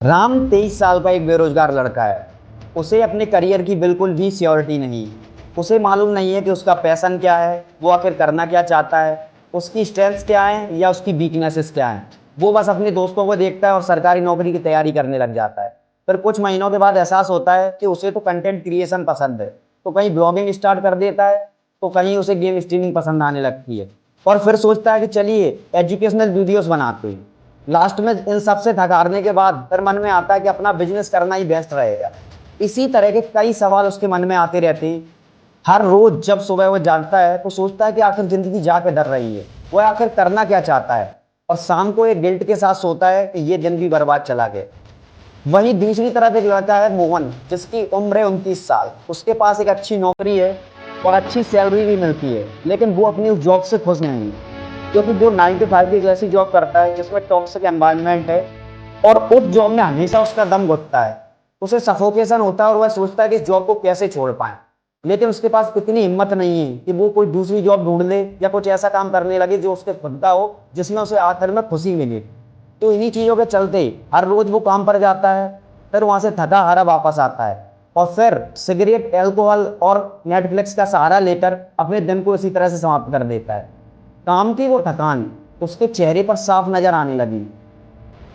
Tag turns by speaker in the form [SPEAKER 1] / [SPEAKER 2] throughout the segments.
[SPEAKER 1] राम 23 साल का एक बेरोजगार लड़का है। उसे अपने करियर की बिल्कुल भी श्योरिटी नहीं। उसे मालूम नहीं है कि उसका पैशन क्या है, वो आखिर करना क्या चाहता है, उसकी स्ट्रेंथ्स क्या है या उसकी वीकनेसेस क्या हैं। वो बस अपने दोस्तों को देखता है और सरकारी नौकरी की तैयारी करने लग जाता है। फिर कुछ महीनों के बाद एहसास होता है कि उसे तो कंटेंट क्रिएशन पसंद है, तो कहीं ब्लॉगिंग स्टार्ट कर देता है, तो कहीं उसे गेम स्ट्रीमिंग पसंद आने लगती है। और फिर सोचता है कि चलिए एजुकेशनल वीडियोस बनाते हैं। लास्ट में इन सबसे थक हारने के बाद फिर मन में आता है कि अपना बिजनेस करना ही बेस्ट रहेगा। इसी तरह के कई सवाल उसके मन में आते रहते हैं। हर रोज जब सुबह वो जागता है तो सोचता है कि आखिर जिंदगी जा के डर रही है, वो आखिर करना क्या चाहता है। और शाम को एक गिल्ट के साथ सोता है कि ये दिन भी बर्बाद चला गया। वहीं दूसरी तरफ एक लड़का है मोहन, जिसकी उम्र है 29 साल। उसके पास एक अच्छी नौकरी है और अच्छी सैलरी भी मिलती है, लेकिन वो अपनी उस जॉब से खुश नहीं है, क्योंकि वो 9 to 5 की जैसी जॉब करता है जिसमें टॉक्सिक एनवायरनमेंट है और उस जॉब में हमेशा उसका दम घुटता है। उसे सफोकेशन होता है और वह सोचता है कि इस जॉब को कैसे छोड़ पाए, लेकिन उसके पास इतनी हिम्मत नहीं है कि वो कोई दूसरी जॉब ढूंढ ले या कुछ ऐसा काम करने लगे जो उसके खुद का हो, जिसमें उसे आखिर में खुशी मिले। तो इन्हीं चीज़ों के चलते हर रोज वो काम पर जाता है, फिर वहां से थका हारा वापस आता है और फिर सिगरेट, एल्कोहल और नेटफ्लिक्स का सहारा लेकर अपने दिन को इसी तरह से समाप्त कर देता है। काम की वो थकान उसके चेहरे पर साफ नजर आने लगी।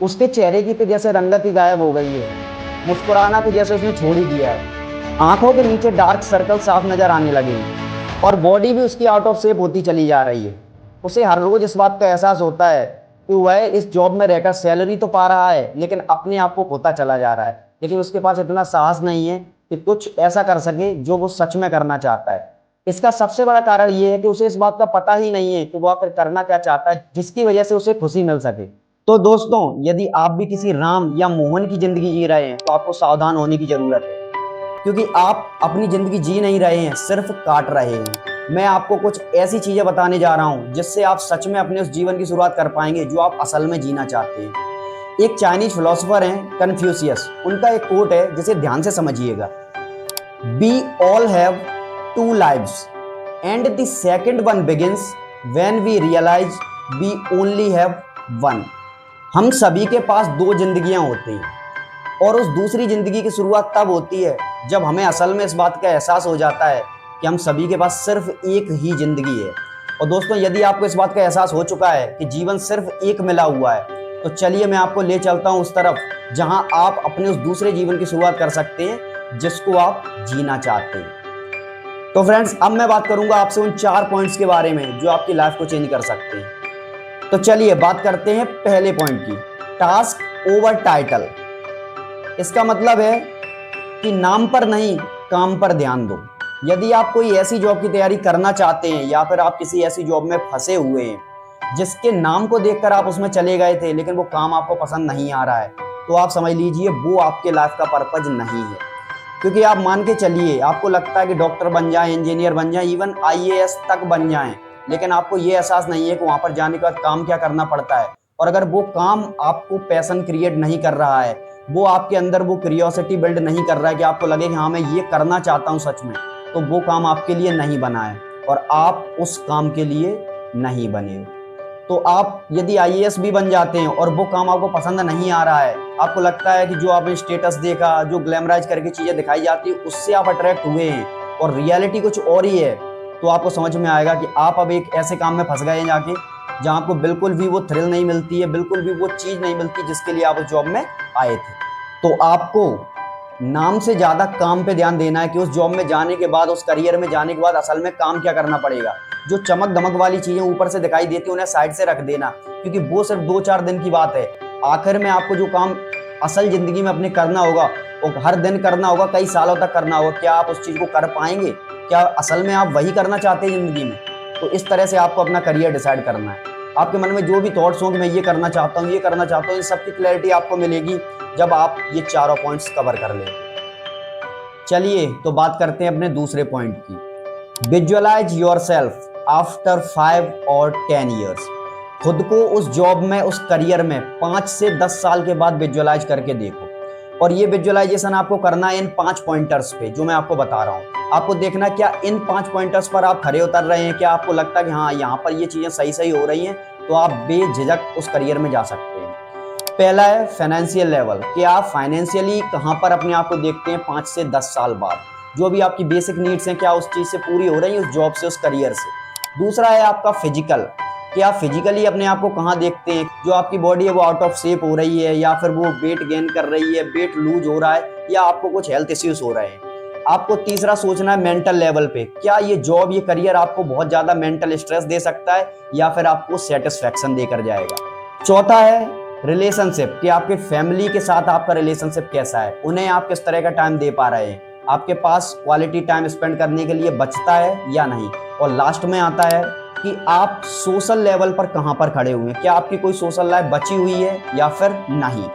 [SPEAKER 1] उसके चेहरे की तो जैसे रंगत ही गायब हो गई है, मुस्कुराना तो जैसे उसने छोड़ ही दिया है। आंखों के नीचे डार्क सर्कल साफ नजर आने लगे और बॉडी भी उसकी आउट ऑफ शेप होती चली जा रही है। उसे हर रोज इस बात का एहसास होता है कि वह इस जॉब में रहकर सैलरी तो पा रहा है, लेकिन अपने आप को खोता चला जा रहा है। लेकिन उसके पास इतना साहस नहीं है कि कुछ ऐसा कर सके जो वो सच में करना चाहता है। इसका सबसे बड़ा कारण ये है कि उसे इस बात का पता ही नहीं है कि वो आखिर करना क्या चाहता है, जिसकी वजह से उसे खुशी मिल सके। तो दोस्तों, यदि आप भी किसी राम या मोहन की जिंदगी जी रहे हैं तो आपको सावधान होने की जरूरत है, क्योंकि आप अपनी जिंदगी जी नहीं रहे हैं, सिर्फ काट रहे हैं। मैं आपको कुछ ऐसी चीजें बताने जा रहा हूं जिससे आप सच में अपने उस जीवन की शुरुआत कर पाएंगे जो आप असल में जीना चाहते हैं। एक चाइनीज फिलोसोफर हैं कन्फ्यूशियस, उनका एक कोट है जिसे ध्यान से समझिएगा। We all have two lives and the second one begins when we realize we only have one. हम सभी के पास दो जिंदगियां होती हैं और उस दूसरी जिंदगी की शुरुआत तब होती है जब हमें असल में इस बात का एहसास हो जाता है कि हम सभी के पास सिर्फ एक ही जिंदगी है। और दोस्तों, यदि आपको इस बात का एहसास हो चुका है कि जीवन सिर्फ एक मिला हुआ है, तो चलिए मैं आपको ले चलता हूं उस तरफ जहां आप अपने उस दूसरे जीवन की शुरुआत कर सकते हैं जिसको आप जीना चाहते हैं। तो फ्रेंड्स, अब मैं बात करूंगा आपसे उन 4 पॉइंट्स के बारे में जो आपकी लाइफ को चेंज कर सकते हैं। तो चलिए बात करते हैं पहले पॉइंट की, टास्क ओवर टाइटल। इसका मतलब है कि नाम पर नहीं, काम पर ध्यान दो। यदि आप कोई ऐसी जॉब की तैयारी करना चाहते हैं या फिर आप किसी ऐसी जॉब में फंसे हुए हैं जिसके नाम को देखकर आप उसमें चले गए थे लेकिन वो काम आपको पसंद नहीं आ रहा है, तो आप समझ लीजिए वो आपके लाइफ का पर्पज नहीं है। क्योंकि आप मान के चलिए, आपको लगता है कि डॉक्टर बन जाएं, इंजीनियर बन जाएं, इवन आईएएस तक बन जाएं, लेकिन आपको ये एहसास नहीं है कि वहां पर जाने के बाद काम क्या करना पड़ता है। और अगर वो काम आपको पैशन क्रिएट नहीं कर रहा है, वो आपके अंदर वो क्यूरियोसिटी बिल्ड नहीं कर रहा है कि आपको लगे कि हाँ मैं ये करना चाहता हूँ सच में, तो वो काम आपके लिए नहीं बना है और आप उस काम के लिए नहीं बने हो। तो आप यदि आईएएस भी बन जाते हैं और वो काम आपको पसंद नहीं आ रहा है, आपको लगता है कि जो आपने स्टेटस देखा, जो ग्लैमराइज करके चीजें दिखाई जाती है, उससे आप अट्रैक्ट हुए हैं और रियलिटी कुछ और ही है, तो आपको समझ में आएगा कि आप अब एक ऐसे काम में फंस गए हैं जाके जहां आपको बिल्कुल भी वो थ्रिल नहीं मिलती है, बिल्कुल भी वो चीज नहीं मिलती जिसके लिए आप उस जॉब में आए थे। तो आपको नाम से ज्यादा काम पे ध्यान देना है कि उस जॉब में जाने के बाद, उस करियर में जाने के बाद असल में काम क्या करना पड़ेगा। जो चमक धमक वाली चीजें ऊपर से दिखाई देती है उन्हें साइड से रख देना, क्योंकि वो सिर्फ 2-4 दिन की बात है। आखिर में आपको जो काम असल जिंदगी में अपने करना होगा, वो हर दिन करना होगा, कई सालों तक करना होगा। क्या आप उस चीज को कर पाएंगे? क्या असल में आप वही करना चाहते हैं जिंदगी में? तो इस तरह से आपको अपना करियर डिसाइड करना है। आपके मन में जो भी थॉट्स हों कि मैं ये करना चाहता हूँ, ये करना चाहता हूँ, इन सबकी क्लैरिटी आपको मिलेगी जब आप ये चारों पॉइंट्स कवर कर लें। चलिए तो बात करते हैं अपने दूसरे पॉइंट की, विजुअलाइज योरसेल्फ आफ्टर 5 और 10 ईयर्स। खुद को उस जॉब में, उस करियर में 5 से 10 साल के बाद विजुअलाइज करके देखो। और ये विजुअलाइजेशन आपको करना है इन 5 पॉइंटर्स पे जो मैं आपको बता रहा हूँ। आपको देखना क्या इन 5 पॉइंटर्स पर आप खरे उतर रहे हैं, क्या आपको लगता है कि हाँ यहाँ पर ये चीजें सही सही हो रही हैं, तो आप बेझिझक उस करियर में जा सकते हैं। पहला है फाइनेंशियल लेवल, कि आप फाइनेंशियली कहाँ पर अपने आप को देखते हैं 5 से 10 साल बाद, जो भी आपकी बेसिक नीड्स हैं क्या उस चीज़ से पूरी हो रही है, उस जॉब से, उस करियर से। दूसरा है आपका फिजिकल, कि आप फिजिकली अपने आप को कहाँ देखते हैं, जो आपकी बॉडी है वो आउट ऑफ शेप हो रही है, या फिर वो वेट गेन कर रही है, वेट लूज हो रहा है, या आपको कुछ हेल्थ इश्यूज हो रहे हैं। आपको तीसरा सोचना है मेंटल लेवल पे, क्या ये जॉब, ये करियर आपको बहुत ज्यादा मेंटल स्ट्रेस दे सकता है या फिर आपको सेटिस्फेक्शन देकर जाएगा। चौथा है रिलेशनशिप, कि आपके फैमिली के साथ आपका रिलेशनशिप कैसा है, उन्हें आप किस तरह का टाइम दे पा रहे हैं, आपके पास क्वालिटी टाइम स्पेंड करने के लिए बचता है या नहीं। और लास्ट में आता है कि आप सोशल लेवल पर कहां पर खड़े हुए हैं, क्या आपकी कोई सोशल लाइफ बची हुई है या फिर नहीं।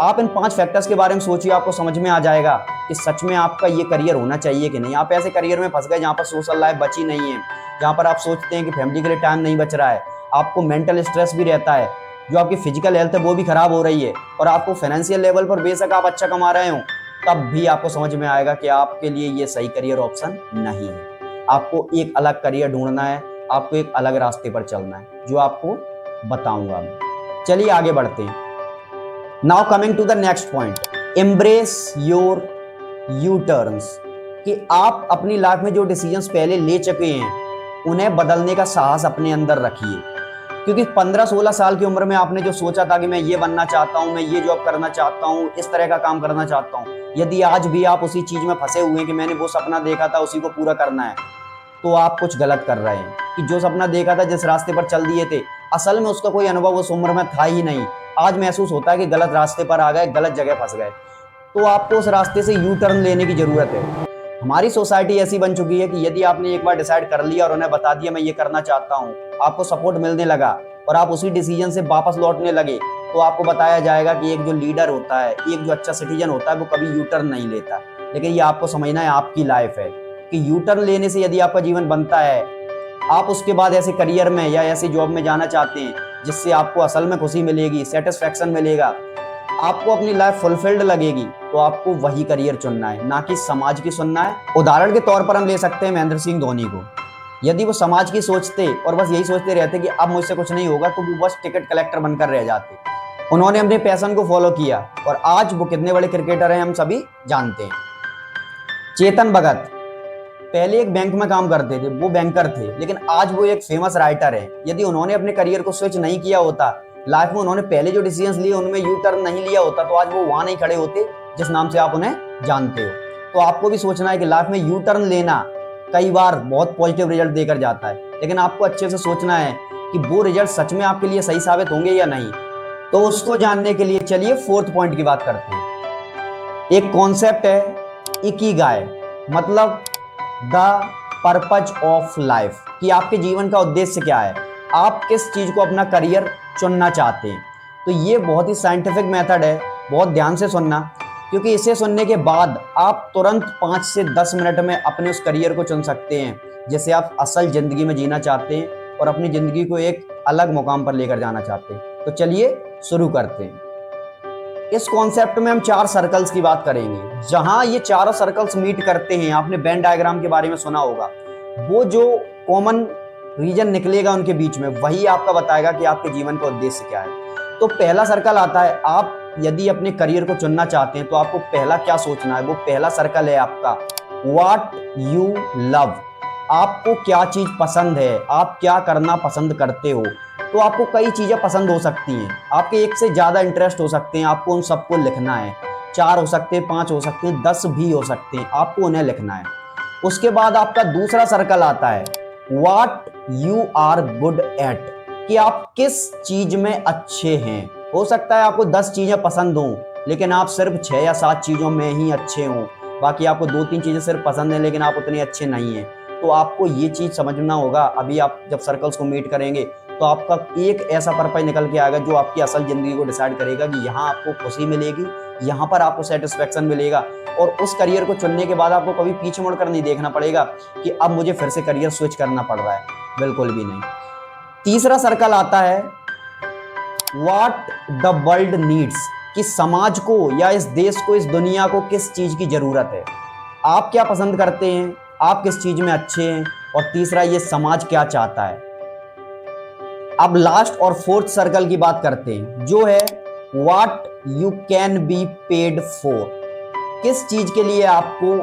[SPEAKER 1] आप इन 5 फैक्टर्स के बारे में सोचिए, आपको समझ में आ जाएगा कि सच में आपका ये करियर होना चाहिए कि नहीं। आप ऐसे करियर में फंस गए जहां पर सोशल लाइफ बची नहीं है, जहां पर आप सोचते हैं कि फैमिली के लिए टाइम नहीं बच रहा है, आपको मेंटल स्ट्रेस भी रहता है, जो आपकी फिजिकल हेल्थ है वो भी खराब हो रही है, और आपको फाइनेंशियल लेवल पर बेशक आप अच्छा कमा रहे हो, तब भी आपको समझ में आएगा कि आपके लिए ये सही करियर ऑप्शन नहीं है। आपको एक अलग करियर ढूंढना है, आपको एक अलग रास्ते पर चलना है, जो आपको बताऊंगा मैं। चलिए आगे बढ़ते हैं। Now coming to the next point, embrace your U turns, कि आप अपनी लाइफ में जो डिसीजंस पहले ले चुके हैं उन्हें बदलने का साहस अपने अंदर रखिए। क्योंकि 15-16 साल की उम्र में आपने जो सोचा था कि मैं ये बनना चाहता हूं, मैं ये जॉब करना चाहता हूं, इस तरह का काम करना चाहता हूं, यदि आज भी आप उसी चीज में फंसे हुए हैं कि मैंने वो सपना देखा था उसी को पूरा करना है, तो आप कुछ गलत कर रहे हैं। कि जो सपना देखा था, जिस रास्ते पर चल दिए थे, असल में उसका कोई अनुभव उस उम्र में था ही नहीं। आज महसूस होता है कि गलत रास्ते पर आ गए, गलत जगह फंस गए, तो आपको उस रास्ते से यू टर्न लेने की जरूरत है। हमारी सोसाइटी ऐसी बन चुकी है कि यदि आपने एक बार डिसाइड कर लिया और उन्हें बता दिया मैं ये करना चाहता हूँ, आपको सपोर्ट मिलने लगा और आप उसी डिसीजन से वापस लौटने लगे, तो आपको बताया जाएगा कि एक जो लीडर होता है, एक जो अच्छा सिटीजन होता है, वो कभी यू टर्न नहीं लेता। लेकिन ये आपको समझना है, आपकी लाइफ है कि यू टर्न लेने से यदि आपका जीवन बनता है, आप उसके बाद ऐसे करियर में या ऐसी जॉब में जाना चाहते हैं जिससे आपको असल में खुशी मिलेगी, सेटिस्फैक्शन मिलेगा, आपको अपनी लाइफ फुलफिल्ड लगेगी, तो आपको वही करियर चुनना है, ना कि समाज की सुनना है। उदाहरण के तौर पर हम ले सकते हैं महेंद्र सिंह धोनी को। यदि वो समाज की सोचते और बस यही सोचते रहते कि अब मुझसे कुछ नहीं होगा, तो वो बस टिकट कलेक्टर बनकर रह जाते। उन्होंने अपने पैशन को फॉलो किया और आज वो कितने बड़े क्रिकेटर हैं हम सभी जानते हैं। चेतन भगत पहले एक बैंक में काम करते थे, वो बैंकर थे, लेकिन आज वो एक फेमस राइटर है। यदि उन्होंने अपने करियर को स्विच नहीं किया होता, लाइफ में उन्होंने पहले जो डिसीजंस लिए उनमें यू टर्न नहीं लिया होता, तो आज वो वहां नहीं खड़े होते जिस नाम से आप उन्हें जानते हो। तो आपको भी सोचना है कि लाइफ में यू टर्न लेना कई बार बहुत पॉजिटिव रिजल्ट देकर जाता है, लेकिन आपको अच्छे से सोचना है कि वो रिजल्ट सच में आपके लिए सही साबित होंगे या नहीं। तो उसको जानने के लिए चलिए 4th पॉइंट की बात करते हैं। एक कॉन्सेप्ट है इकिगाई, मतलब द पर्पज ऑफ लाइफ, कि आपके जीवन का उद्देश्य क्या है, आप किस चीज को अपना करियर चुनना चाहते हैं। तो ये बहुत ही साइंटिफिक मेथड है, बहुत ध्यान से सुनना, क्योंकि इसे सुनने के बाद आप तुरंत 5 से 10 मिनट में अपने उस करियर को चुन सकते हैं जिसे आप असल जिंदगी में जीना चाहते हैं और अपनी जिंदगी को एक अलग मुकाम पर लेकर जाना चाहते हैं। तो चलिए शुरू करते हैं। इस कॉन्सेप्ट में हम 4 सर्कल्स की बात करेंगे, जहां ये चारों सर्कल्स मीट करते हैं। आपने वेन डायग्राम के बारे में सुना होगा, वो जो कॉमन रीजन निकलेगा उनके बीच में, वही आपका बताएगा कि आपके जीवन का उद्देश्य क्या है। तो पहला सर्कल आता है, आप यदि अपने करियर को चुनना चाहते हैं तो आपको पहला क्या सोचना है, वो पहला सर्कल है आपका व्हाट यू लव। आपको क्या चीज पसंद है, आप क्या करना पसंद करते हो। तो आपको कई चीजें पसंद हो सकती हैं, आपके एक से ज्यादा इंटरेस्ट हो सकते हैं, आपको उन सबको लिखना है। 4 हो सकते हैं, 5 हो सकते हैं, 10 भी हो सकते हैं, आपको उन्हें लिखना है। उसके बाद आपका दूसरा सर्कल आता है what you are good at, कि आप किस चीज में अच्छे हैं। हो सकता है आपको 10 चीजें पसंद हों, लेकिन आप सिर्फ 6 या 7 चीजों में ही अच्छे हों, बाकी आपको 2-3 चीजें सिर्फ पसंद हैं लेकिन आप उतने अच्छे नहीं हैं। तो आपको ये चीज समझना होगा। अभी आप जब सर्कल्स को मीट करेंगे तो आपका एक ऐसा पर्पज निकल के आएगा जो आपकी असल जिंदगी को डिसाइड करेगा कि यहाँ आपको खुशी मिलेगी, यहाँ पर आपको सेटिस्फेक्शन मिलेगा, और उस करियर को चुनने के बाद आपको कभी पीछे मुड़कर नहीं देखना पड़ेगा कि अब मुझे फिर से करियर स्विच करना पड़ रहा है, बिल्कुल भी नहीं। तीसरा सर्कल आता है व्हाट द वर्ल्ड नीड्स, कि समाज को या इस देश को, इस दुनिया को किस चीज की जरूरत है। आप क्या पसंद करते हैं, आप किस चीज में अच्छे हैं, और तीसरा ये समाज क्या चाहता है। अब लास्ट और 4th सर्कल की बात करते हैं, जो है what you can be paid for, किस चीज के लिए आपको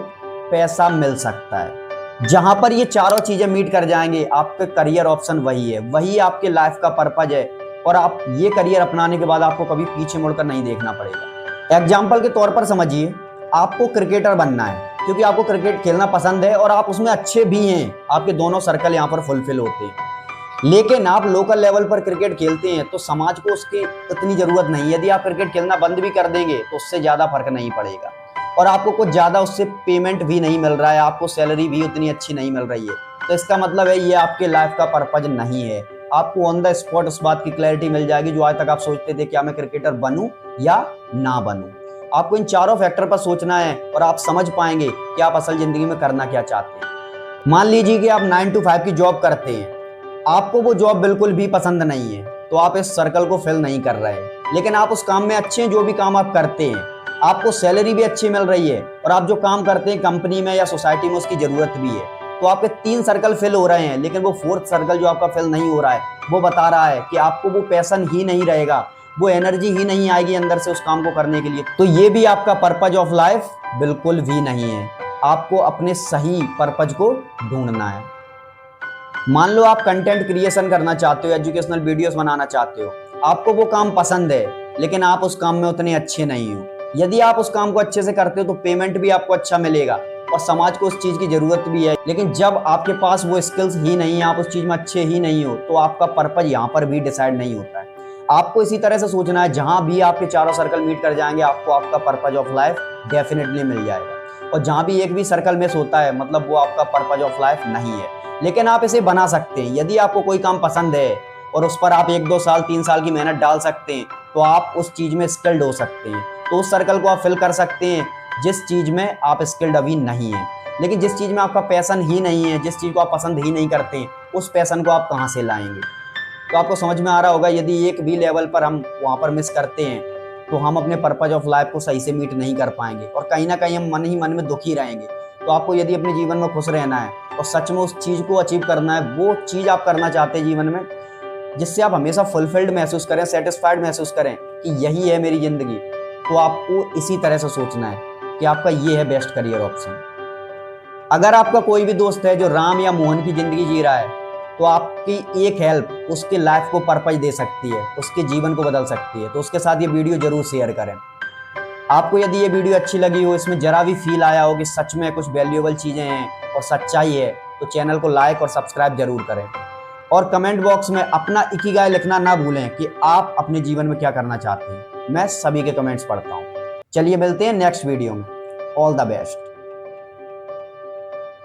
[SPEAKER 1] पैसा मिल सकता है। जहां पर ये चारों चीजें मीट कर जाएंगे, आपके करियर ऑप्शन वही है, वही आपके लाइफ का पर्पज है, और आप ये करियर अपनाने के बाद आपको कभी पीछे मुड़कर नहीं देखना पड़ेगा। एग्जाम्पल के तौर पर समझिए, आपको क्रिकेटर बनना है क्योंकि आपको क्रिकेट खेलना पसंद है और आप उसमें अच्छे भी हैं, आपके दोनों सर्कल यहाँ पर फुलफिल होते हैं। लेकिन आप लोकल लेवल पर क्रिकेट खेलते हैं तो समाज को उसकी इतनी जरूरत नहीं है। यदि आप क्रिकेट खेलना बंद भी कर देंगे तो उससे ज्यादा फर्क नहीं पड़ेगा, और आपको कुछ ज्यादा उससे पेमेंट भी नहीं मिल रहा है, आपको सैलरी भी उतनी अच्छी नहीं मिल रही है, तो इसका मतलब है ये आपके लाइफ का पर्पज नहीं है। आपको ऑन द स्पॉट उस बात की क्लैरिटी मिल जाएगी जो आज तक आप सोचते थे क्या मैं क्रिकेटर बनूं या ना बनूं। आपको इन चारों फैक्टर पर सोचना है और आप समझ पाएंगे कि आप असल जिंदगी में करना क्या चाहते हैं। मान लीजिए कि आप 9 to 5 की जॉब करते हैं, आपको वो जॉब बिल्कुल भी पसंद नहीं है, तो आप इस सर्कल को फिल नहीं कर रहे हैं। लेकिन आप उस काम में अच्छे हैं, जो भी काम आप करते हैं, आपको सैलरी भी अच्छी मिल रही है, और आप जो काम करते हैं कंपनी में या सोसाइटी में उसकी जरूरत भी है, तो आपके 3 सर्कल फिल हो रहे हैं। लेकिन वो 4th सर्कल जो आपका फिल नहीं हो रहा है, वो बता रहा है कि आपको वो पैशन ही नहीं रहेगा, वो एनर्जी ही नहीं आएगी अंदर से उस काम को करने के लिए। तो ये भी आपका पर्पज ऑफ लाइफ बिल्कुल भी नहीं है। आपको अपने सही पर्पज को ढूंढना है। मान लो आप कंटेंट क्रिएशन करना चाहते हो, एजुकेशनल वीडियोस बनाना चाहते हो, आपको वो काम पसंद है, लेकिन आप उस काम में उतने अच्छे नहीं हो। यदि आप उस काम को अच्छे से करते हो तो पेमेंट भी आपको अच्छा मिलेगा और समाज को उस चीज की जरूरत भी है। लेकिन जब आपके पास वो स्किल्स ही नहीं है, आप उस चीज में अच्छे ही नहीं हो, तो आपका पर्पज यहाँ पर भी डिसाइड नहीं होता है। आपको इसी तरह से सोचना है, जहां भी आपके चारों सर्कल मीट कर जाएंगे, आपको आपका पर्पज ऑफ लाइफ डेफिनेटली मिल जाएगा। और जहां भी एक भी सर्कल मिस होता है, मतलब वो आपका पर्पज ऑफ लाइफ नहीं है। लेकिन आप इसे बना सकते हैं। यदि आपको कोई काम पसंद है और उस पर आप 1-2 साल 3 साल की मेहनत डाल सकते हैं, तो आप उस चीज में स्किल्ड हो सकते हैं। तो उस सर्कल को आप फिल कर सकते हैं जिस चीज में आप स्किल्ड अभी नहीं है। लेकिन जिस चीज में आपका पैशन ही नहीं है, जिस चीज को आप पसंद ही नहीं करते हैं, उस पैशन को आप कहां से लाएंगे। तो आपको समझ में आ रहा होगा, यदि एक भी लेवल पर हम वहां पर मिस करते हैं तो हम अपने पर्पज ऑफ लाइफ को सही से मीट नहीं कर पाएंगे, और कहीं ना कहीं हम मन ही मन में दुखी रहेंगे। तो आपको यदि अपने जीवन में खुश रहना है और सच में उस चीज को अचीव करना है, वो चीज आप करना चाहते हैं जीवन में जिससे आप हमेशा फुलफिल्ड महसूस करें, सेटिस्फाइड महसूस करें कि यही है मेरी जिंदगी, तो आपको इसी तरह से सोचना है कि आपका ये है बेस्ट करियर ऑप्शन। अगर आपका कोई भी दोस्त है जो राम या मोहन की जिंदगी जी रहा है, तो आपकी एक हेल्प उसके लाइफ को पर्पज दे सकती है, उसके जीवन को बदल सकती है। तो उसके साथ ये वीडियो जरूर शेयर करें। आपको यदि ये वीडियो अच्छी लगी हो, इसमें जरा भी फील आया हो कि सच में कुछ वैल्यूएबल चीजें हैं और सच्चाई है, तो चैनल को लाइक और सब्सक्राइब जरूर करें। और कमेंट बॉक्स में अपना इकिगाई लिखना ना भूलें कि आप अपने जीवन में क्या करना चाहते हैं। मैं सभी के कमेंट्स पढ़ता हूँ। चलिए मिलते हैं नेक्स्ट वीडियो में। All the best.